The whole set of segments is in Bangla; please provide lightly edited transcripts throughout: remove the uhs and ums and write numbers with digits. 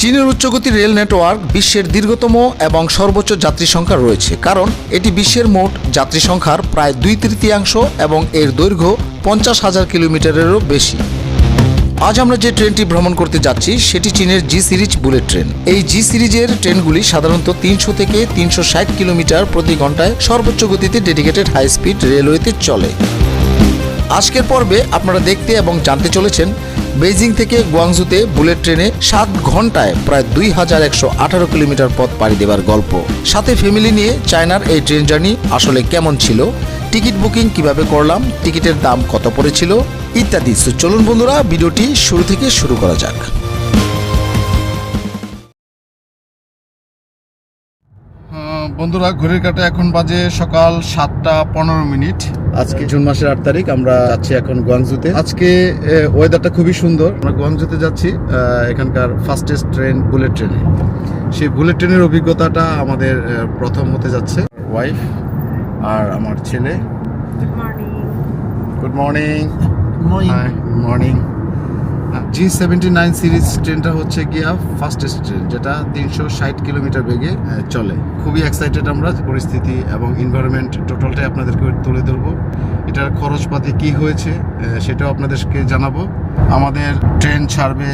চীনের উচ্চগতির রেল নেটওয়ার্ক বিশ্বের দীর্ঘতম এবং সর্বোচ্চ যাত্রী সংখ্যা রয়েছে, কারণ এটি বিশ্বের মোট যাত্রী সংখ্যার প্রায় 2/3 এবং এর দৈর্ঘ্য 50,000 কিলোমিটারেরও বেশি। আজ আমরা যে ট্রেনটি ভ্রমণ করতে যাচ্ছি সেটি চীনের জি সিরিজ বুলেট ট্রেন। এই জি সিরিজের ট্রেনগুলি সাধারণত 300 থেকে 360 কিলোমিটার প্রতি ঘন্টায় সর্বোচ্চ গতিতে ডেডিকেটেড হাই স্পিড রেলওয়েতে চলে। আজকের পর্বে আপনারা দেখতে এবং জানতে চলেছেন বেইজিং থেকে গুয়াংজুতে বুলেট ট্রেনে 7 ঘন্টায় প্রায় 2118 কিলোমিটার পথ পাড়ি দেওয়ার গল্প। সাথে ফ্যামিলি নিয়ে চায়নার এই ট্রেন জার্নি আসলে কেমন ছিল, টিকিট বুকিং কিভাবে করলাম, টিকিটের দাম কত পড়েছিল ইত্যাদি। সো চলুন বন্ধুরা, ভিডিওটি শুরু থেকে শুরু করা যাক। বন্ধুরা, ঘড়ির কাঁটা এখন বাজে সকাল 7:15। আজকে জুন মাসের 8 তারিখ। আমরা যাচ্ছি এখন গুয়াংজুতে। আজকে ওয়েদারটা খুবই সুন্দর। আমরা গুয়াংজুতে যাচ্ছি এখানকার ফাস্টেস্ট ট্রেন বুলেট ট্রেনে। সেই বুলেট ট্রেনের অভিজ্ঞতাটা আমাদের প্রথম হতে যাচ্ছে। ওয়াইফ আর আমার ছেলে। Good morning. Morning. G79 series ট্রেনটা হচ্ছে গিয়া ফাস্টেস্ট ট্রেন, যেটা 360 কিলোমিটার বেগে চলে। খুবই এক্সাইটেড আমরা। পরিস্থিতি এবং এনভায়রনমেন্ট টোটালটাই আপনাদেরকে তুলে ধরবো। এটার খরচপাতি কি হয়েছে সেটাও আপনাদেরকে জানাবো। আমাদের ট্রেন ছাড়বে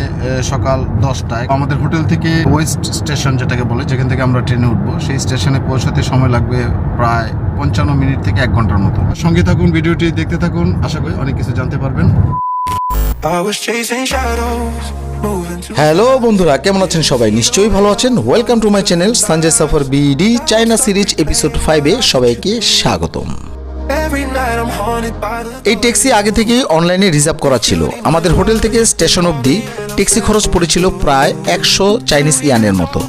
সকাল 10টায়। আমাদের হোটেল থেকে ওয়েস্ট স্টেশন যেটাকে বলে, যেখান থেকে আমরা ট্রেনে উঠবো, সেই স্টেশনে পৌঁছাতে সময় লাগবে প্রায় 55 মিনিট থেকে 1 ঘন্টার মতো। সঙ্গে থাকুন, ভিডিওটি দেখতে থাকুন, আশা করি অনেক কিছু জানতে পারবেন। হ্যালো বন্ধুরা, কেমন আছেন সবাই? নিশ্চয়ই ভালো আছেন। Welcome to my channel Sanjay সফর বিডি চায়না সিরিজ এপিসোড 5-এ সবাইকে স্বাগতম। এই ট্যাক্সি আগে থেকেই অনলাইনে রিজার্ভ করা ছিল। আমাদের হোটেল থেকে স্টেশন অবধি ট্যাক্সি খরচ পড়েছিল প্রায় 100 চাইনিজ ইয়ানের মতো।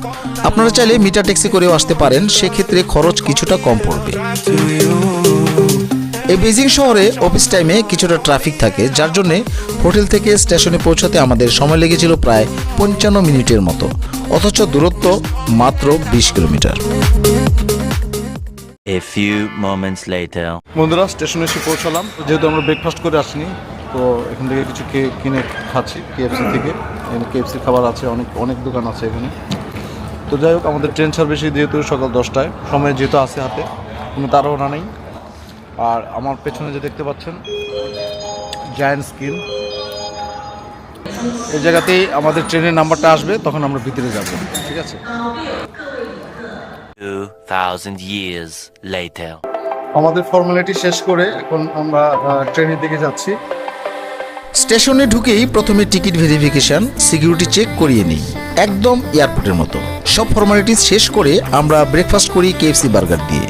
আপনারা চাইলে মিটার ট্যাক্সি করেও আসতে পারেন, সেক্ষেত্রে খরচ কিছুটা কম পড়বে। এই বেইজিং শহরে অফিস টাইমে কিছুটা ট্রাফিক থাকে, যার জন্য হোটেল থেকে স্টেশনে পৌঁছাতে আমাদের সময় লেগেছিল প্রায় 55 মিনিটের মতো, অথচ দূরত্ব মাত্র 20 kilometre. A few moments later. বন্ধুরা, স্টেশনে এসে পৌঁছালাম। যেহেতু আমরা ব্রেকফাস্ট করে আসিনি, তো এখান থেকে কিছু কিনে খাচ্ছি কেএফসি থেকে। কেএফসি খাবার আছে, অনেক দোকান আছে এখানে। তো যাই হোক, আমাদের ট্রেন সার্ভিস যেহেতু সকাল 10টায়, সময় যেহেতু আছে হাতে, কোনো তাড়াহুড়া নেই। আর আমার পেছনে যে দেখতে পাচ্ছেন জায়ান্ট স্ক্রিন, এই জায়গাতেই আমাদের ট্রেনের নাম্বারটা আসবে, তখন আমরা ভিতরে যাব। ঠিক আছে। 2000 years later. আমাদের ফর্মালিটি শেষ করে এখন আমরা ট্রেনের দিকে যাচ্ছি। স্টেশনে ঢুকেই প্রথমে টিকিট ভেরিফিকেশন, সিকিউরিটি চেক করিয়ে নিই, একদম এয়ারপোর্টের মতো। সব ফর্মালিটি শেষ করে আমরা ব্রেকফাস্ট করি কেএফসি বার্গার দিয়ে।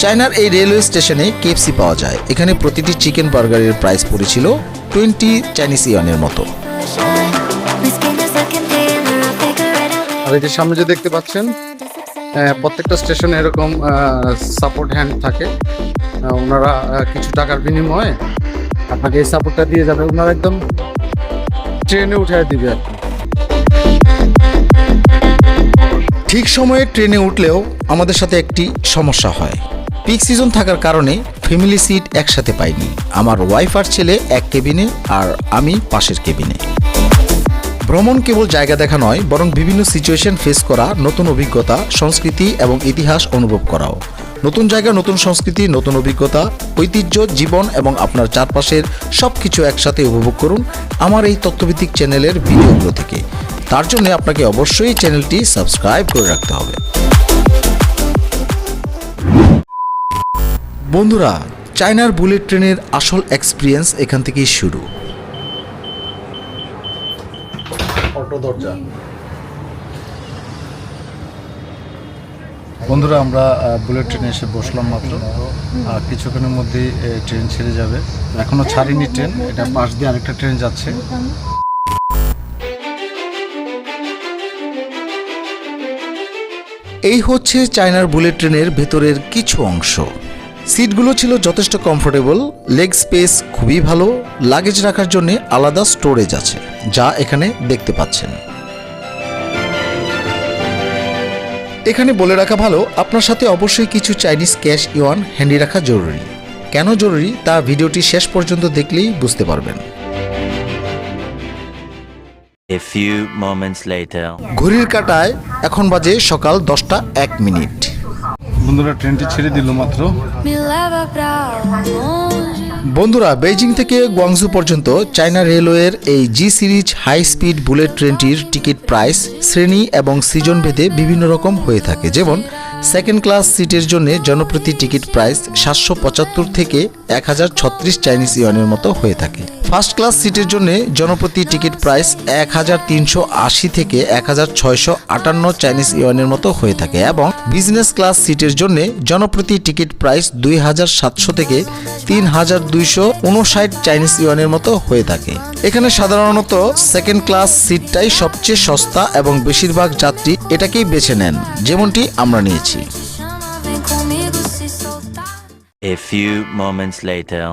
চায়নার এই রেলওয়ে স্টেশনে কেএফসি পাওয়া যায়। এখানে প্রতিটি চিকেন বার্গারের প্রাইস পড়েছিল 20 চাইনিজ ইয়ানের মতো। আর এই যে সামনে যে দেখতে পাচ্ছেন, প্রত্যেকটা স্টেশনে এরকম সাপোর্ট হ্যান্ড থাকে। ওনারা কিছু টাকার বিনিময়ে আপনাকে এই সাপোর্টটা দিয়ে যাবে। ওনারা একদম ট্রেনে উঠায় দিবে আর কি। ঠিক সময়ে ট্রেনে উঠলেও আমাদের সাথে একটি সমস্যা হয়। পিক সিজন থাকার কারণে ফ্যামিলি সিট একসাথে পাইনি। আমার ওয়াইফ আর ছেলে এক কেবিনে, আর আমি পাশের কেবিনে। ভ্রমণ কেবল জায়গা দেখা নয়, বরং বিভিন্ন সিচুয়েশন ফেস করা, নতুন অভিজ্ঞতা, সংস্কৃতি এবং ইতিহাস অনুভব করাও। নতুন জায়গা, নতুন সংস্কৃতি, নতুন অভিজ্ঞতা, ঐতিহ্য, জীবন এবং আপনার চারপাশের সব কিছু একসাথে উপভোগ করুন আমার এই তথ্যভিত্তিক চ্যানেলের ভিডিওগুলো থেকে। তার জন্য আপনাকে অবশ্যই চ্যানেলটি সাবস্ক্রাইব করে রাখতে হবে। বন্ধুরা, চায়নার বুলেট ট্রেনের আসল এক্সপিরিয়েন্স এখান থেকেই শুরু। অটো দরজা। বন্ধুরা, আমরা বুলেট ট্রেনে এসে বসলাম মাত্র। কিছুক্ষণের মধ্যেই ট্রেন ছেড়ে যাবে। এখনো ছাড়িনি ট্রেন, এটা পাশ দিয়ে আরেকটা ট্রেন যাচ্ছে। এই হচ্ছে চায়নার বুলেট ট্রেনের ভেতরের কিছু অংশ। সিটগুলো ছিল যথেষ্ট কমফোর্টেবল, লেগ স্পেস খুবই ভালো, লাগেজ রাখার জন্য আলাদা স্টোরেজ আছে, যা এখানে দেখতে পাচ্ছেন। এখানে বলে রাখা ভালো, আপনার সাথে অবশ্যই কিছু চাইনিজ ক্যাশ ইউয়ান হ্যান্ডি রাখা জরুরি। কেন জরুরি তা ভিডিওটি শেষ পর্যন্ত দেখলেই বুঝতে পারবেন। A few moments later. ঘড়ির কাঁটায় এখন বাজে সকাল 10:01। বন্ধুরা ট্রেনটি ছেড়ে দিল মাত্র। Me leva pra longe. বন্ধুরা, বেইজিং থেকে গুয়াংজু পর্যন্ত চায়না রেলওয়ের এই G series high speed bullet ট্রেনটির টিকিট প্রাইস শ্রেণী এবং সিজন ভেদে বিভিন্ন রকম হয়ে থাকে। যেমন সেকেন্ড ক্লাস সিটের জন্য জনপ্রতি টিকিট প্রাইস 775 থেকে 1036 চাইনিজ ইউয়ানের মতো হয়ে থাকে। ফার্স্ট ক্লাস সিটের জন্য জনপ্রতি টিকিট প্রাইস 1380 থেকে 1658 চাইনিজ ইউয়ানের মতো হয়ে থাকে এবং বিজনেস ক্লাস সিটের জন্য জনপ্রতি টিকিট প্রাইস 2700 থেকে 3259 চাইনিজ ইউয়ানের মতো হয়ে থাকে। এখানে সাধারণত সেকেন্ড ক্লাস সিটটাই সবচেয়ে সস্তা এবং বেশিরভাগ যাত্রী এটাকেই বেছে নেন, যেমনটি আমরা নিয়েছি। Chama, vem comigo se soltar. A few moments later.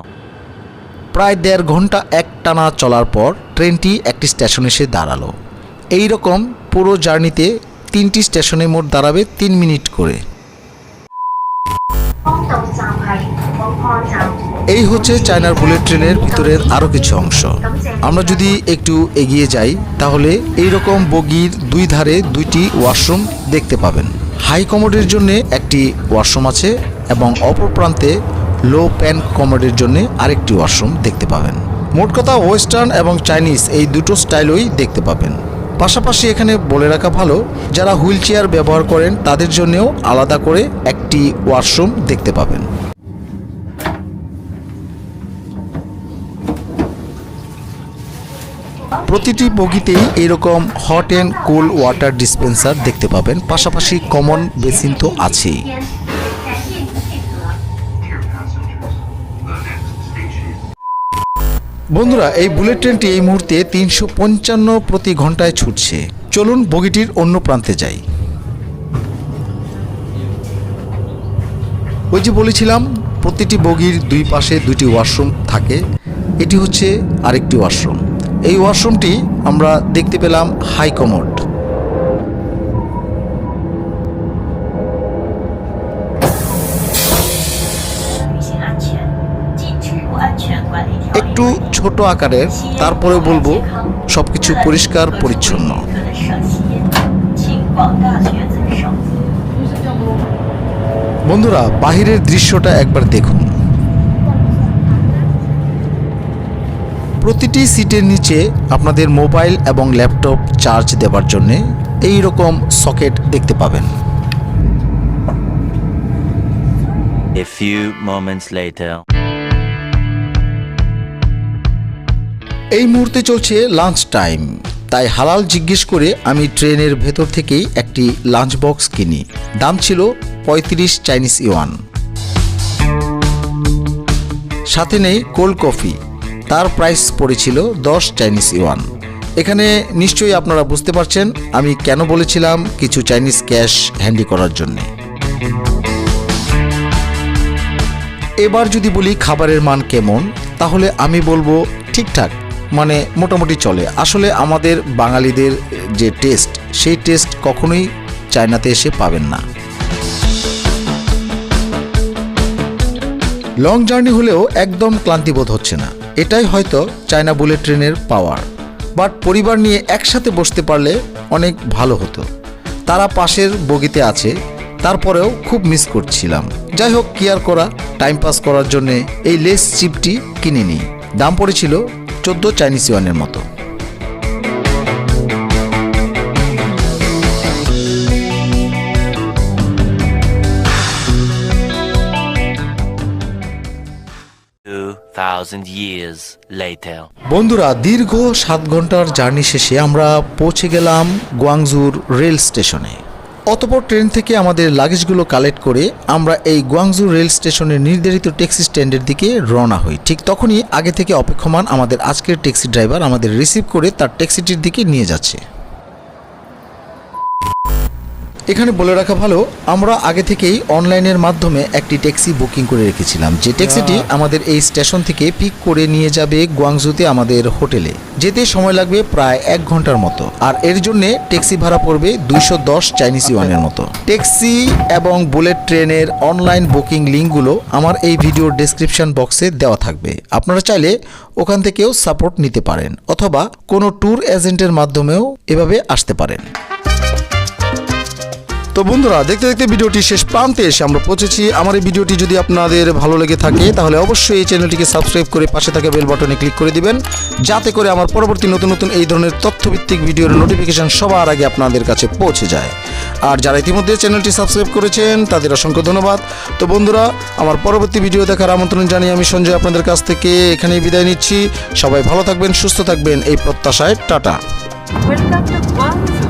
প্রায় 1.5 ঘন্টা একটানা চলার পর ট্রেনটি একটি স্টেশনে এসে দাঁড়ালো। এই রকম পুরো জার্নিতে 3টি স্টেশনে মোট দাঁড়াবে 3 মিনিট করে। এই হচ্ছে চায়নার বুলেট ট্রেনের ভিতরের আরও কিছু অংশ। আমরা যদি একটু এগিয়ে যাই তাহলে এই রকম বগির দুই ধারে 2টি ওয়াশরুম দেখতে পাবেন। হাই কমোডের জন্য একটি ওয়াশরুম আছে এবং অপর প্রান্তে লো প্যান কমোডের জন্য আরেকটি ওয়াশরুম দেখতে পাবেন। মোট কথা ওয়েস্টার্ন এবং চাইনিজ এই দুটো স্টাইলই দেখতে পাবেন। পাশাপাশি এখানে বলে রাখা ভালো, যারা হুইল চেয়ার ব্যবহার করেন তাদের জন্যও আলাদা করে একটি ওয়াশরুম দেখতে পাবেন। প্রতিটি বগিতেই এরকম hot and cold water dispenser দেখতে পাবেন, পাশাপাশি কমন বেসিন তো আছেই। বন্ধুরা, এই বুলেট ট্রেনটি এই মুহূর্তে 355 প্রতি ঘন্টায় ছুটছে। চলুন বগিটির অন্য প্রান্তে যাই। ওই যে বলেছিলাম প্রতিটি বগির দুই পাশে 2টি ওয়াশরুম থাকে, এটি হচ্ছে আরেকটি ওয়াশরুম। এই ওয়াশরুমটি আমরা দেখতে পেলাম হাই কমোড। একটু ছোট আকারের, তারপরে বলবো সবকিছু পরিষ্কার পরিচ্ছন্ন। বন্ধুরা, বাহিরের দৃশ্যটা একবার দেখুন। প্রতিটি সিটের নিচে আপনাদের মোবাইল এবং ল্যাপটপ চার্জ দেওয়ার জন্য এই রকম সকেট দেখতে পাবেন। A few moments later. এই মুহূর্তে চলছে লাঞ্চ টাইম, তাই হালাল জিজ্ঞেস করে আমি ট্রেনের ভেতর থেকেই একটি লাঞ্চ বক্স কিনি। দাম ছিল 35 চাইনিজ ইউয়ান। সাথে নেই কোল্ড কফি, তার প্রাইস পড়েছিল 10 চাইনিজ ইউয়ান। এখানে নিশ্চয়ই আপনারা বুঝতে পারছেন আমি কেন বলেছিলাম কিছু চাইনিজ ক্যাশ হ্যান্ডি করার জন্যে। এবার যদি বলি খাবারের মান কেমন, তাহলে আমি বলবো ঠিকঠাক, মানে মোটামুটি চলে। আসলে আমাদের বাঙালিদের যে টেস্ট, সেই টেস্ট কখনোই চায়নাতে এসে পাবেন না। লং জার্নি হলেও একদম ক্লান্তিবোধ হচ্ছে না, এটাই হয়তো চায়না বুলেট ট্রেনের পাওয়ার। বাট পরিবার নিয়ে একসাথে বসতে পারলে অনেক ভালো হতো। তারা পাশের বগিতে আছে, তারপরেও খুব মিস করছিলাম। যাই হোক, কি আর করা, টাইম পাস করার জন্যে এই লেস চিপটি কিনে নিই। দাম পড়েছিল 14 চাইনিজ ইউয়ানের মতো। Thousand years later. বন্ধুরা, দীর্ঘ 7 ঘন্টার জার্নি শেষে আমরা পৌঁছে গেলাম গুয়াংজুর রেল স্টেশনে। অতঃপর ট্রেন থেকে আমাদের লাগেজগুলো কালেক্ট করে আমরা এই গুয়াংজু রেল স্টেশনের নির্ধারিত ট্যাক্সি স্ট্যান্ডের দিকে রওনা হই। ঠিক তখনই আগে থেকে অপেক্ষমান আমাদের আজকের ট্যাক্সি ড্রাইভার আমাদের রিসিভ করে তার ট্যাক্সিটির দিকে নিয়ে যাচ্ছে। এখানে বলে রাখা ভালো, আমরা আগে থেকেই অনলাইনের মাধ্যমে একটি ট্যাক্সি বুকিং করে রেখেছিলাম, যে ট্যাক্সিটি আমাদের এই স্টেশন থেকে পিক করে নিয়ে যাবে গুয়াংজুতে আমাদের হোটেলে। যেতে সময় লাগবে প্রায় 1 ঘন্টার মতো, আর এর জন্য ট্যাক্সি ভাড়া পড়বে 210 চাইনিজ ইউয়ানের মতো। ট্যাক্সি এবং বুলেট ট্রেনের অনলাইন বুকিং লিঙ্কগুলো আমার এই ভিডিওর ডেসক্রিপশন বক্সে দেওয়া থাকবে। আপনারা চাইলে ওখান থেকেও সাপোর্ট নিতে পারেন, অথবা কোনো ট্যুর এজেন্টের মাধ্যমেও এভাবে আসতে পারেন। তো বন্ধুরা, দেখতে দেখতে ভিডিওটি শেষ প্রান্তে এসে আমরা পৌঁছেছি। আমার এই ভিডিওটি যদি আপনাদের ভালো লেগে থাকে তাহলে অবশ্যই এই চ্যানেলটিকে সাবস্ক্রাইব করে পাশে থাকা বেল বাটনে ক্লিক করে দিবেন, যাতে করে আমার পরবর্তী নতুন নতুন এই ধরনের তথ্যভিত্তিক ভিডিওর নোটিফিকেশন সবার আগে আপনাদের কাছে পৌঁছে যায়। আর যারা ইতিমধ্যে চ্যানেলটি সাবস্ক্রাইব করেছেন তাদের অসংখ্য ধন্যবাদ। তো বন্ধুরা, আমার পরবর্তী ভিডিও দেখার আমন্ত্রণ জানিয়ে আমি সঞ্জয় আপনাদের কাছ থেকে এখানেই বিদায় নিচ্ছি। সবাই ভালো থাকবেন, সুস্থ থাকবেন এই প্রত্যাশায়। টাটা। Welcome to Guangzhou.